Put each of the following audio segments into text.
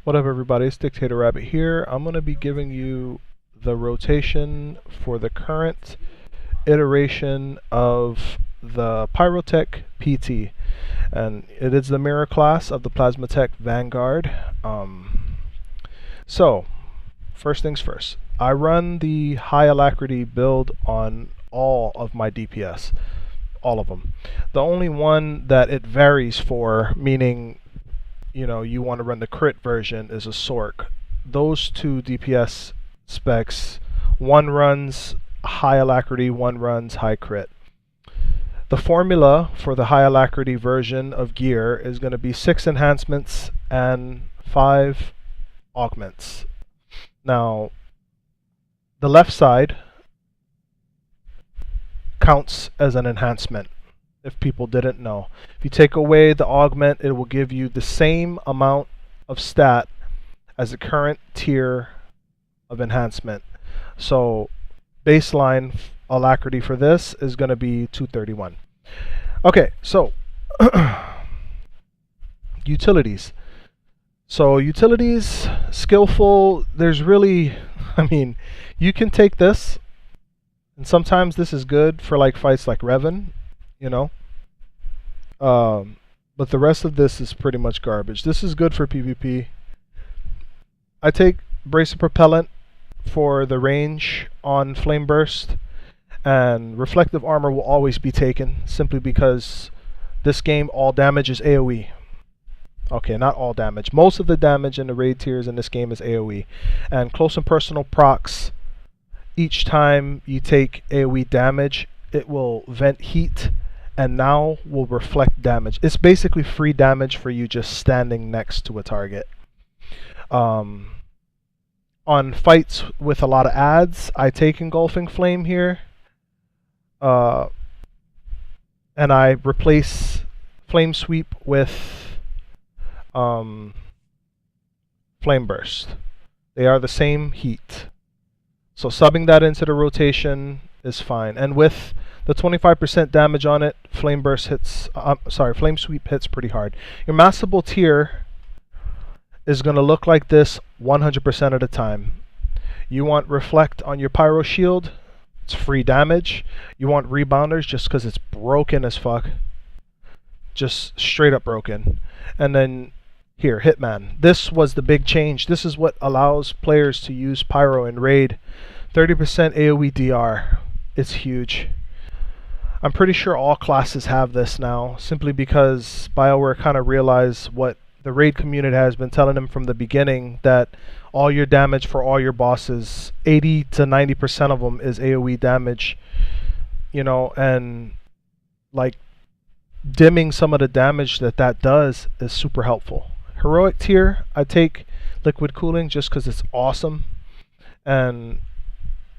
What up, everybody? It's Dictator Rabbit here. I'm going to be giving you the rotation for the current iteration of the Pyrotech PT, and it is the mirror class of the Plasmatech Vanguard. So, first things first, I run the high alacrity build on all of my DPS, all of them. The only one that it varies for, meaning you want to run the crit version, is a Sork. Those two DPS specs, one runs high alacrity, one runs high crit. The formula for the high alacrity version of gear is going to be 6 enhancements and 5 augments. Now, the left side counts as an enhancement. If people didn't know, if you take away the augment, it will give you the same amount of stat as the current tier of enhancement. So baseline alacrity for this is going to be 231. Okay, so utilities. So utilities, skillful, there's really, you can take this, and sometimes this is good for like fights like Revan, but the rest of this is pretty much garbage. This is good for PvP. I take Brace of Propellant for the range on Flame Burst, and Reflective Armor will always be taken simply because this game all damage is AoE. Okay, not all damage. Most of the damage in the raid tiers in this game is AoE, and close and personal procs. Each time you take AoE damage, it will vent heat and now will reflect damage. It's basically free damage for you just standing next to a target. On fights with a lot of adds, I take Engulfing Flame here, and I replace Flame Sweep with Flame Burst. They are the same heat, so subbing that into the rotation is fine. And with the 25% damage on it, Flame Burst hits. Flame Sweep hits pretty hard. Your massable tier is going to look like this 100% of the time. You want Reflect on your Pyro Shield, it's free damage. You want Rebounders just because it's broken as fuck, just straight up broken. And then here, Hitman. This was the big change. This is what allows players to use Pyro in raid. 30% AoE DR. It's huge. I'm pretty sure all classes have this now, simply because BioWare kind of realized what the raid community has been telling them from the beginning, that all your damage for all your bosses, 80 to 90% of them is AoE damage, and like dimming some of the damage that does is super helpful. Heroic tier, I take Liquid Cooling just because it's awesome, and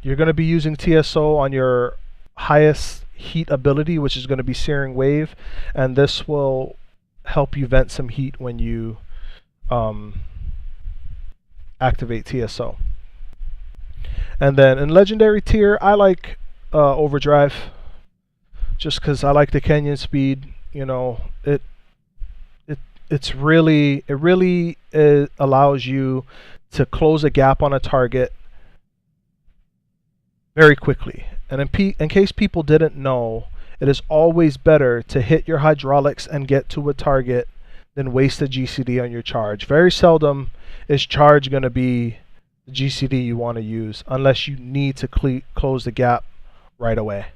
you're going to be using TSO on your highest heat ability, which is going to be Searing Wave, and this will help you vent some heat when you activate TSO. And then in Legendary tier, I like Overdrive just because I like the Kenyan speed. It really allows you to close a gap on a target very quickly. And in case people didn't know, it is always better to hit your hydraulics and get to a target than waste a GCD on your charge. Very seldom is charge going to be the GCD you want to use unless you need to close the gap right away.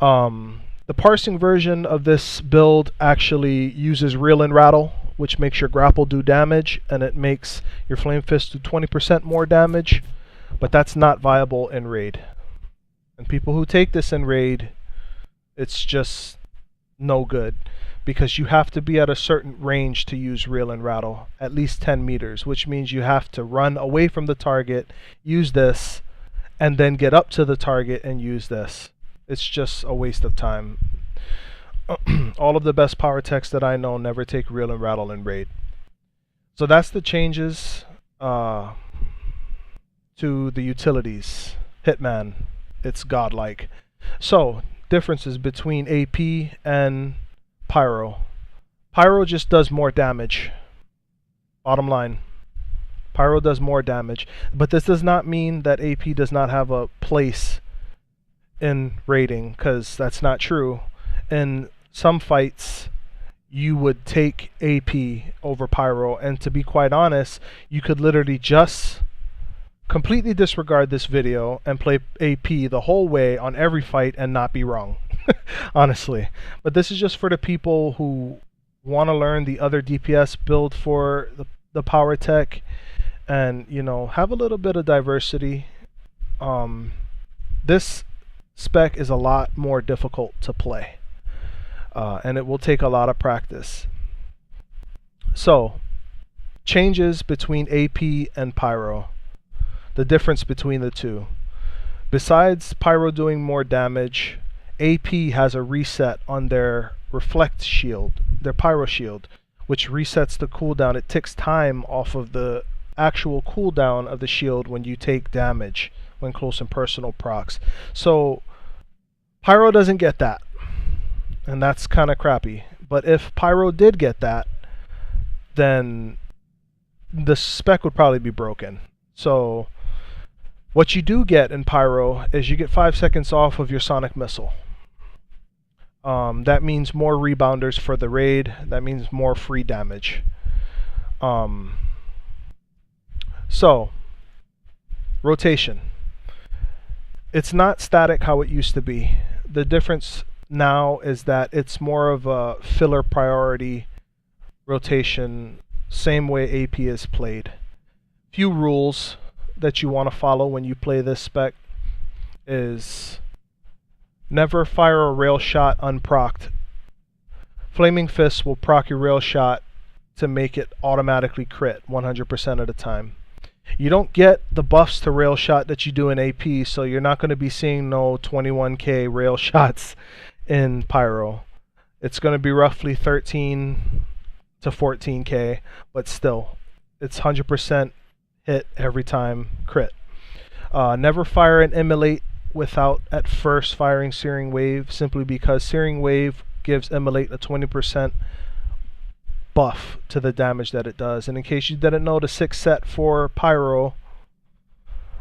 The parsing version of this build actually uses Reel and Rattle, which makes your grapple do damage, and it makes your Flame Fist do 20% more damage, but that's not viable in raid. And people who take this in raid, it's just no good, because you have to be at a certain range to use Reel and Rattle, at least 10 meters, which means you have to run away from the target, use this, and then get up to the target and use this. It's just a waste of time. All of the best Pyrotechs that I know never take Reel and Rattle in raid. So that's the changes to the utilities. Hitman, it's godlike. So differences between AP and Pyro. Pyro just does more damage. Bottom line. Pyro does more damage, but this does not mean that AP does not have a place in raiding, because that's not true. In some fights, you would take AP over Pyro, and to be quite honest, you could literally just completely disregard this video and play AP the whole way on every fight and not be wrong. Honestly. But this is just for the people who want to learn the other DPS build for the Pyrotech, and you know, have a little bit of diversity. This spec is a lot more difficult to play, and it will take a lot of practice. So, changes between AP and Pyro. The difference between the two. Besides Pyro doing more damage, AP has a reset on their reflect shield, their Pyro shield, which resets the cooldown. It takes time off of the actual cooldown of the shield when you take damage when close and personal procs. So Pyro doesn't get that, and that's kind of crappy. But if Pyro did get that, then the spec would probably be broken. So what you do get in Pyro is you get 5 seconds off of your sonic missile. That means more rebounders for the raid. That means more free damage. So, rotation. It's not static how it used to be. The difference now is that it's more of a filler priority rotation, same way AP is played. Few rules that you want to follow when you play this spec is never fire a rail shot unprocced. Flaming Fist will proc your rail shot to make it automatically crit 100% of the time. You don't get the buffs to rail shot that you do in AP, so you're not going to be seeing no 21k rail shots in Pyro. It's going to be roughly 13 to 14k, but still, it's 100% hit every time crit. Never fire and immolate without at first firing Searing Wave, simply because Searing Wave gives immolate a 20% buff to the damage that it does. And in case you didn't know, the 6 set for Pyro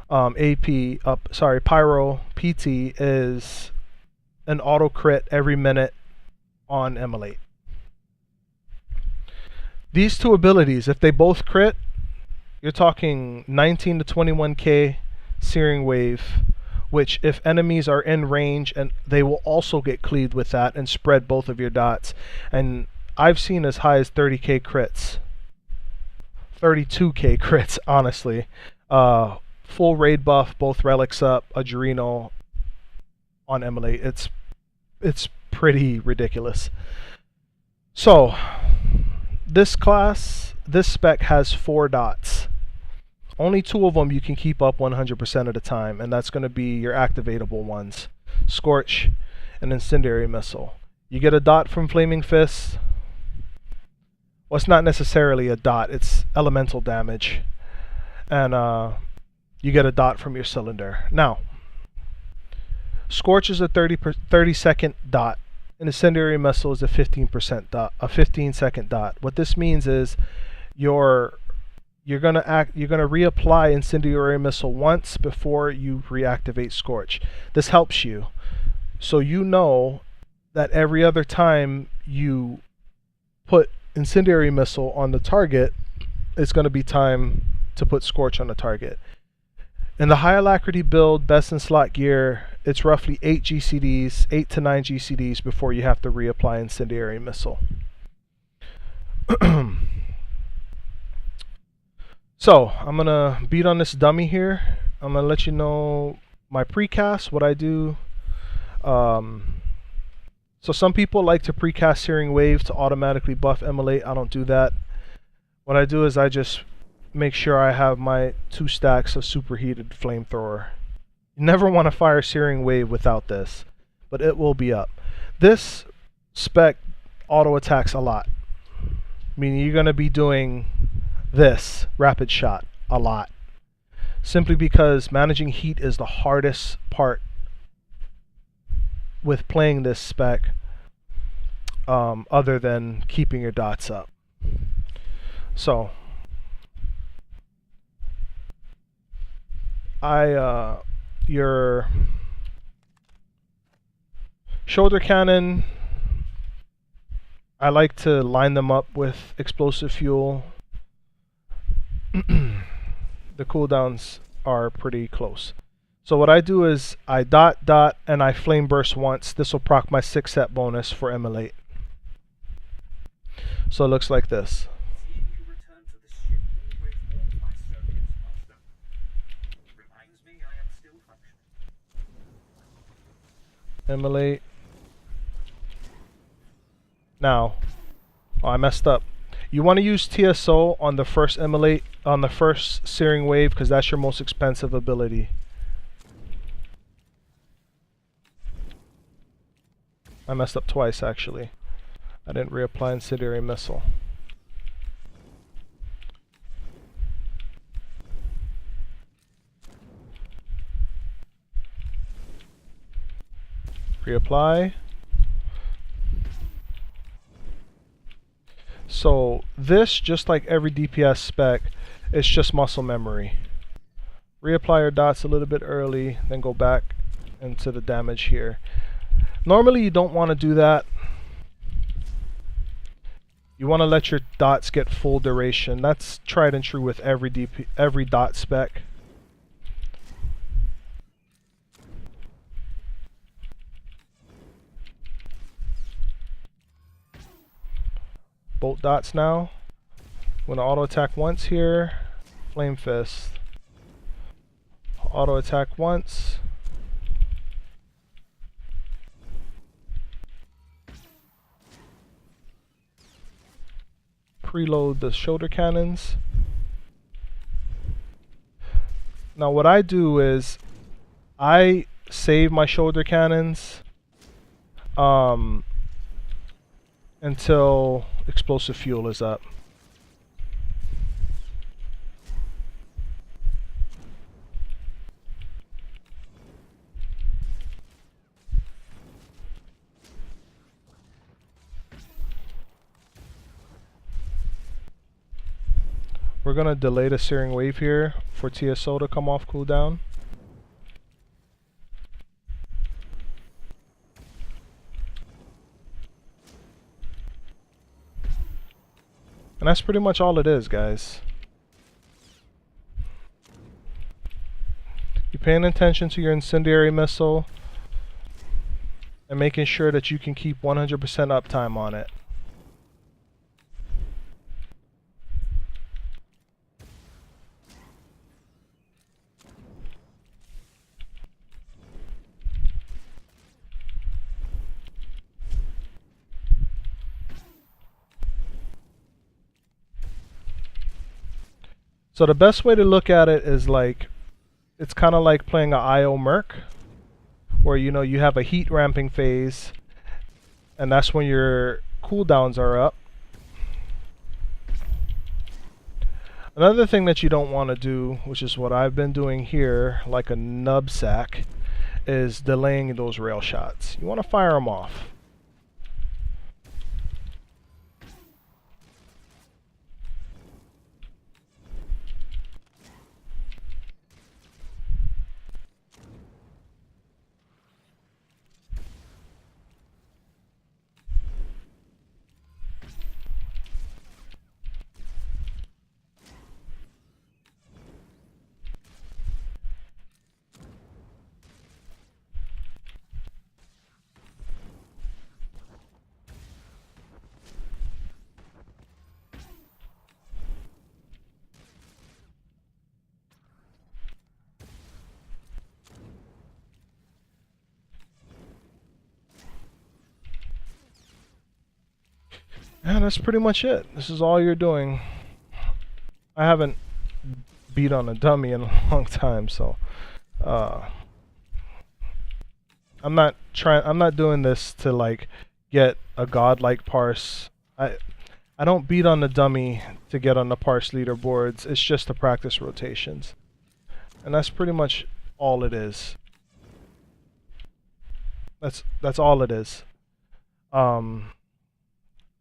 Pyro PT is an auto crit every minute on immolate. These two abilities, if they both crit, you're talking 19 to 21k Searing Wave, which if enemies are in range, and they will also get cleaved with that and spread both of your dots. And I've seen as high as 30k crits, 32k crits, honestly. Full raid buff, both relics up, Adrenal on immolate. It's pretty ridiculous. So this class, this spec has 4 dots. Only 2 of them you can keep up 100% of the time, and that's going to be your activatable ones, Scorch and Incendiary Missile. You get a dot from Flaming Fist. Well, it's not necessarily a dot, it's elemental damage. And you get a dot from your cylinder. Now, Scorch is a 30-second dot, and Incendiary Missile is a 15% dot, a 15-second dot. What this means is you're gonna reapply Incendiary Missile once before you reactivate Scorch. This helps you, so you know that every other time you put Incendiary Missile on the target, it's going to be time to put Scorch on the target. In the high alacrity build, best in slot gear, it's roughly 8 GCDs, 8 to 9 GCDs before you have to reapply Incendiary Missile. So, I'm going to beat on this dummy here. I'm going to let you know my precast, what I do. So some people like to precast Searing Wave to automatically buff immolate. I don't do that. What I do is I just make sure I have my 2 stacks of superheated flamethrower. You never want to fire Searing Wave without this, but it will be up. This spec auto attacks a lot. Meaning you're going to be doing this rapid shot a lot. Simply because managing heat is the hardest part with playing this spec, other than keeping your dots up. So Your shoulder cannon, I like to line them up with explosive fuel. The cooldowns are pretty close. So what I do is I dot, and I flame burst once. This will proc my 6 set bonus for Immolate. So it looks like this. Immolate. Now, I messed up. You want to use TSO on the first Immolate, on the first Searing Wave, because that's your most expensive ability. I messed up twice, actually. I didn't reapply Incendiary Missile. Reapply. So this, just like every DPS spec, it's just muscle memory. Reapply your dots a little bit early, then go back into the damage here. Normally you don't want to do that. You want to let your dots get full duration. That's tried and true with every dot spec. Bolt dots now. I'm going to auto attack once here. Flame Fist. Auto attack once. Preload the shoulder cannons. Now what I do is I save my shoulder cannons until explosive fuel is up. We're going to delay the Searing Wave here for TSO to come off cooldown. And that's pretty much all it is, guys. You're paying attention to your Incendiary Missile and making sure that you can keep 100% uptime on it. So the best way to look at it is like, it's kind of like playing a IO Merc, where you have a heat ramping phase, and that's when your cooldowns are up. Another thing that you don't want to do, which is what I've been doing here, like a nub sack, is delaying those rail shots. You want to fire them off. And that's pretty much it. This is all you're doing. I haven't beat on a dummy in a long time, so I'm not doing this to like get a godlike parse. I don't beat on the dummy to get on the parse leaderboards. It's just to practice rotations. And that's pretty much all it is. That's all it is.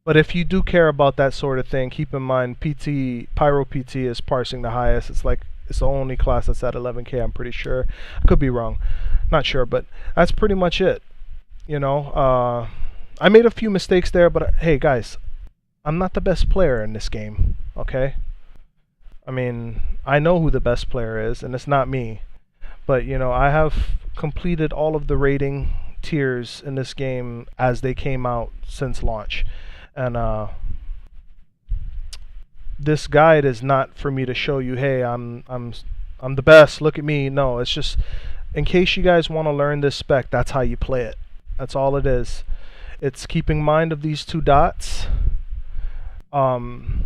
But if you do care about that sort of thing, keep in mind Pyro PT is parsing the highest. It's the only class that's at 11k, I'm pretty sure. I could be wrong. Not sure, but that's pretty much it. You know, I made a few mistakes there, but hey guys, I'm not the best player in this game, okay? I mean, I know who the best player is, and it's not me. But, you know, I have completed all of the rating tiers in this game as they came out since launch. And this guide is not for me to show you, hey, I'm the best, look at me. No, it's just in case you guys want to learn this spec, that's how you play it. That's all it is. It's keeping mind of these two dots. Flaming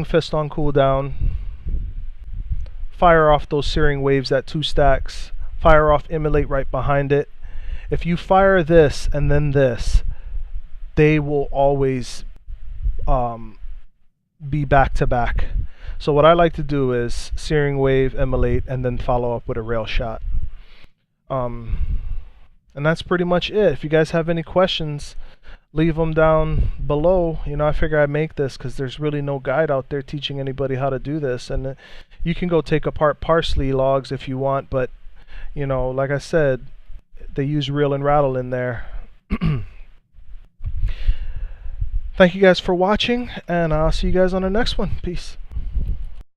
Fist on cooldown. Fire off those searing waves at 2 stacks. Fire off Immolate right behind it. If you fire this and then this, they will always be back to back. So what I like to do is searing wave, Immolate, and then follow up with a rail shot. And that's pretty much it. If you guys have any questions, leave them down below. You know, I figure I'd make this because there's really no guide out there teaching anybody how to do this. And you can go take apart parsley logs if you want, but you know, like I said, they use reel and rattle in there. Thank you guys for watching, and I'll see you guys on the next one. Peace.